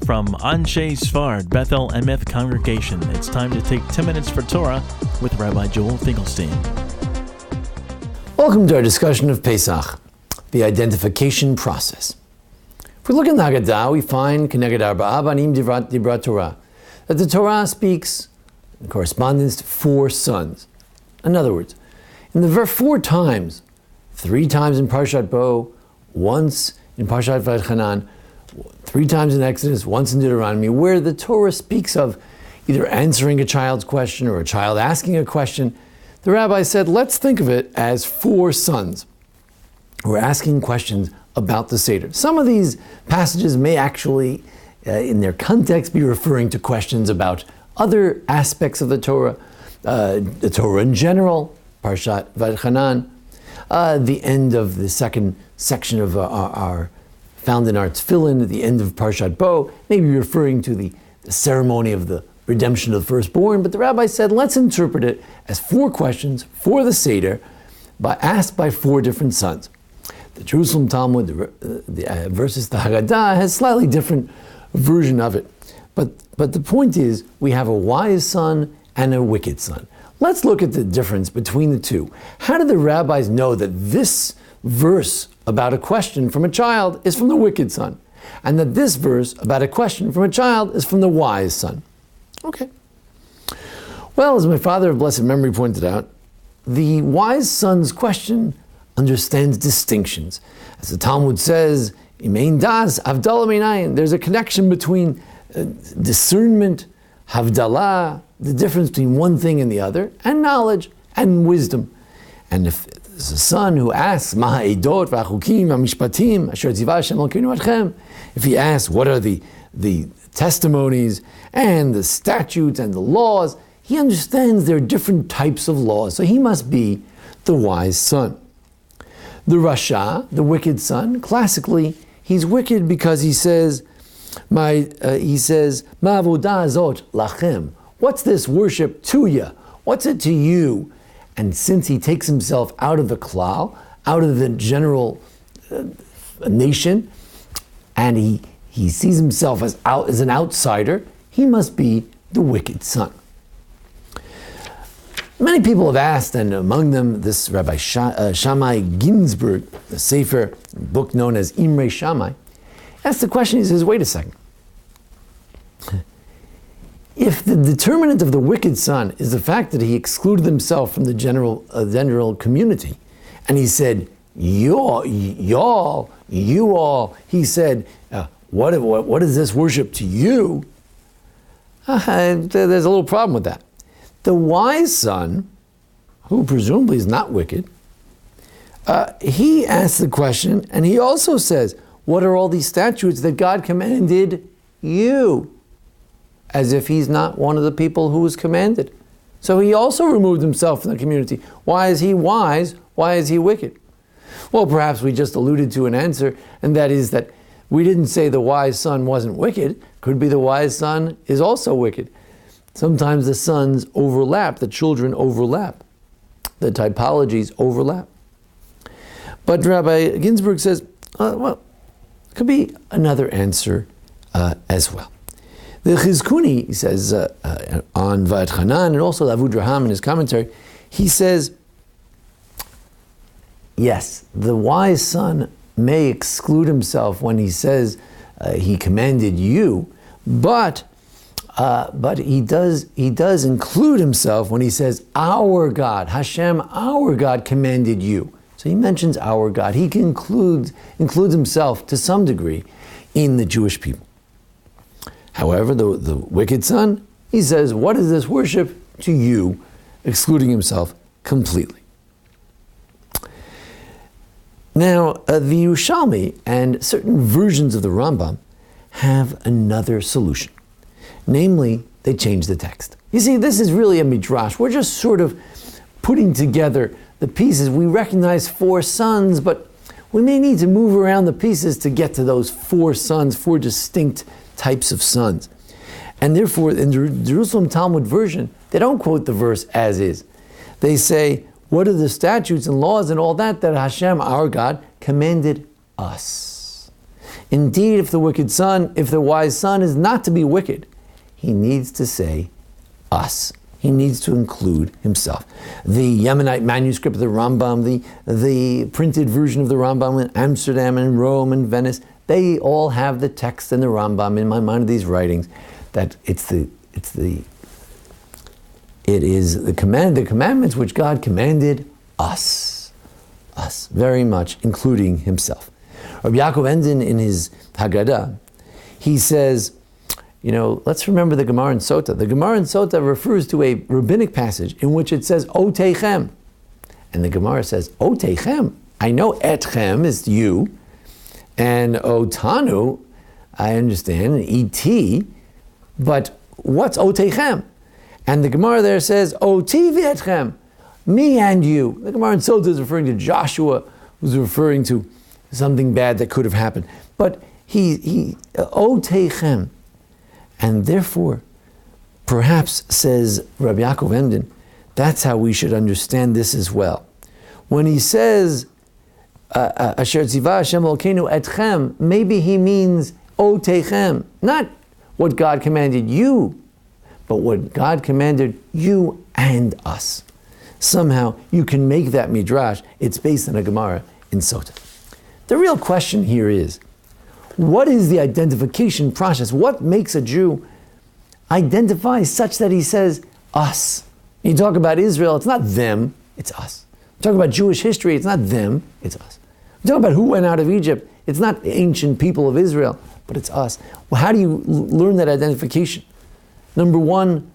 From Anshe Sfard, Bethel Emeth Congregation, it's time to take 10 minutes for Torah with Rabbi Joel Finkelstein. Welcome to our discussion of Pesach, the identification process. If we look in the Haggadah, we find Keneged Arba'a Banim Dibrat Torah, that the Torah speaks in correspondence to 4 sons. In other words, in the 4 times, 3 times in Parshat Bo, once in Parshat Vaychanan, 3 times in Exodus, once in Deuteronomy, where the Torah speaks of either answering a child's question or a child asking a question, the rabbi said, let's think of it as 4 sons who are asking questions about the Seder. Some of these passages may actually, in their context, be referring to questions about other aspects of the Torah in general, Parshat Vaychanan, the end of the second section of our found in our tefillin at the end of Parshat Bo, maybe referring to the ceremony of the redemption of the firstborn, but the rabbi said, let's interpret it as 4 questions for the Seder, asked by 4 different sons. The Jerusalem Talmud, versus the Haggadah, has slightly different version of it. But the point is, we have a wise son and a wicked son. Let's look at the difference between the two. How did the rabbis know that this verse about a question from a child is from the wicked son, and that this verse about a question from a child is from the wise son? Okay. Well, as my father of blessed memory pointed out, the wise son's question understands distinctions. As the Talmud says, Imein das, Havdalah meinayin. There's a connection between discernment, Havdalah, the difference between one thing and the other, and knowledge and wisdom. And if there's a son who asks, Ma ha'edot v'achukim v'mishpatim asher tzivah Hashem Elokeinu atchem, if he asks, what are the testimonies and the statutes and the laws, he understands there are different types of laws, so he must be the wise son. The Rasha, the wicked son, classically, he's wicked because he says, Ma avodah zot lachem. What's this worship to you? What's it to you? And since he takes himself out of the klal, out of the general nation, and he sees himself as an outsider, he must be the wicked son. Many people have asked, and among them this Rabbi Shammai Ginsburg, the Sefer book known as Imre Shammai, asked the question. He says, wait a second. If the determinant of the wicked son is the fact that he excluded himself from the general community, and he said, you all, he said, what is this worship to you? There's a little problem with that. The wise son, who presumably is not wicked, he asks the question, and he also says, what are all these statutes that God commanded you? As if he's not one of the people who was commanded. So he also removed himself from the community. Why is he wise? Why is he wicked? Well, perhaps we just alluded to an answer, and that is that we didn't say the wise son wasn't wicked. Could be the wise son is also wicked. Sometimes the sons overlap, the children overlap, the typologies overlap. But Rabbi Ginsburg says, well, it could be another answer as well. The Chizkuni, he says on Vaychanan, and also Lavud Raham in his commentary, he says, yes, the wise son may exclude himself when he says he commanded you, but he does include himself when he says our God, Hashem, our God commanded you. So he mentions our God. He includes himself to some degree in the Jewish people. However, the wicked son, he says, what is this worship to you, excluding himself completely. Now, the Yerushalmi and certain versions of the Rambam have another solution. Namely, they change the text. You see, this is really a midrash. We're just sort of putting together the pieces. We recognize 4 sons, but we may need to move around the pieces to get to those 4 sons, 4 distinct types of sons. And therefore, in the Jerusalem Talmud version, they don't quote the verse as is. They say, what are the statutes and laws and all that Hashem, our God, commanded us? Indeed, if the wise son is not to be wicked, he needs to say us. He needs to include himself. The Yemenite manuscript of the Rambam, the printed version of the Rambam in Amsterdam and Rome and Venice, they all have the text in the Rambam, in my mind, of these writings, that it is the commandments which God commanded us very much, including himself. Rabbi Yaakov Enden, in his Haggadah, he says, let's remember the Gemara in Sota. The Gemara in Sota refers to a rabbinic passage in which it says, O Teichem. And the Gemara says, O Teichem. I know Etchem is you, and Otanu, I understand, and Et, but what's O Teichem? And the Gemara there says, Oti v'etchem, me and you. The Gemara in Sota is referring to Joshua, who's referring to something bad that could have happened. But he O Teichem. And therefore, perhaps, says Rabbi Yaakov Enden, that's how we should understand this as well. When he says, Asher tzivah Hashem Elokeinu etchem, maybe he means O Teichem, not what God commanded you, but what God commanded you and us. Somehow, you can make that midrash. It's based on a Gemara in Sota. The real question here is, what is the identification process? What makes a Jew identify such that he says, us? You talk about Israel, it's not them, it's us. You talk about Jewish history, it's not them, it's us. You talk about who went out of Egypt, it's not the ancient people of Israel, but it's us. Well, how do you learn that identification? Number one,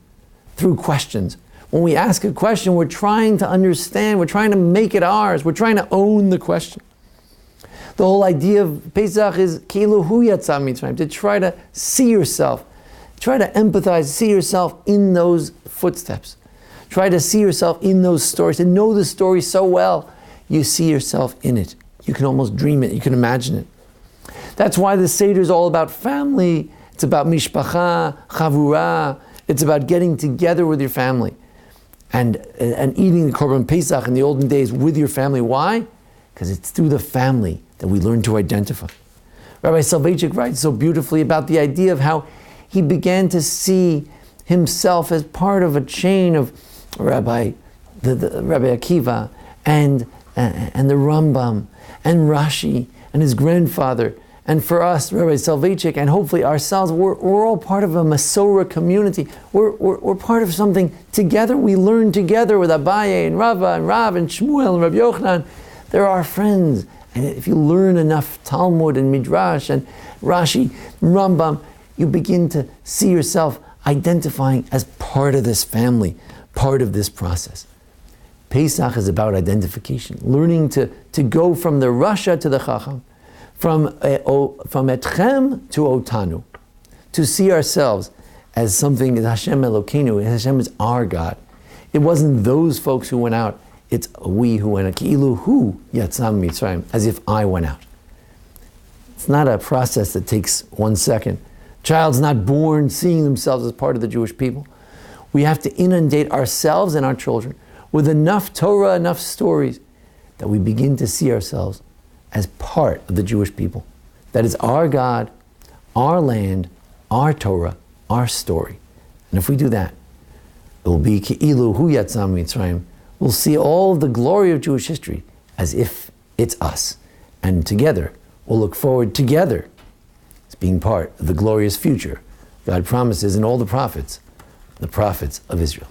through questions. When we ask a question, we're trying to understand, we're trying to make it ours, we're trying to own the question. The whole idea of Pesach is kilu hu yatsa mitzrayim, to try to see yourself, try to empathize, see yourself in those footsteps. Try to see yourself in those stories, to know the story so well, you see yourself in it. You can almost dream it, you can imagine it. That's why the Seder is all about family. It's about mishpacha, chavura. It's about getting together with your family and eating the Korban Pesach in the olden days with your family. Why? Because it's through the family that we learn to identify. Rabbi Soloveitchik writes so beautifully about the idea of how he began to see himself as part of a chain of Rabbi Akiva and the Rambam and Rashi and his grandfather. And for us, Rabbi Soloveitchik, and hopefully ourselves, we're all part of a Masorah community. We're part of something together. We learn together with Abaye and Rava and Rav and Shmuel and Rabbi Yochanan. They're our friends. And if you learn enough Talmud and Midrash and Rashi and Rambam, you begin to see yourself identifying as part of this family, part of this process. Pesach is about identification, learning to go from the Rasha to the Chacham, from Etchem to Otanu, to see ourselves as something that Hashem Elokeinu, Hashem is our God. It wasn't those folks who went out, it's we who went out. Ki'ilu hu yatzam mitzrayim, as if I went out. It's not a process that takes 1 second. Child's not born seeing themselves as part of the Jewish people. We have to inundate ourselves and our children with enough Torah, enough stories, that we begin to see ourselves as part of the Jewish people. That is our God, our land, our Torah, our story. And if we do that, it will be Ki'ilu hu yatzam mitzrayim. We'll see all of the glory of Jewish history as if it's us. And together, we'll look forward together as being part of the glorious future God promises in all the prophets of Israel.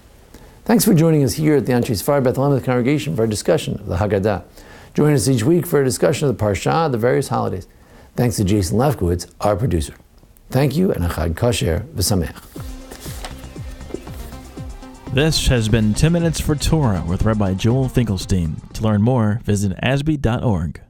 Thanks for joining us here at the Anshe Sfar Beth Lehem congregation for our discussion of the Haggadah. Join us each week for a discussion of the Parsha, the various holidays. Thanks to Jason Lefkowitz, our producer. Thank you, and a Chag Kosher v'Sameach. This has been 10 Minutes for Torah with Rabbi Joel Finkelstein. To learn more, visit ASBEE.org.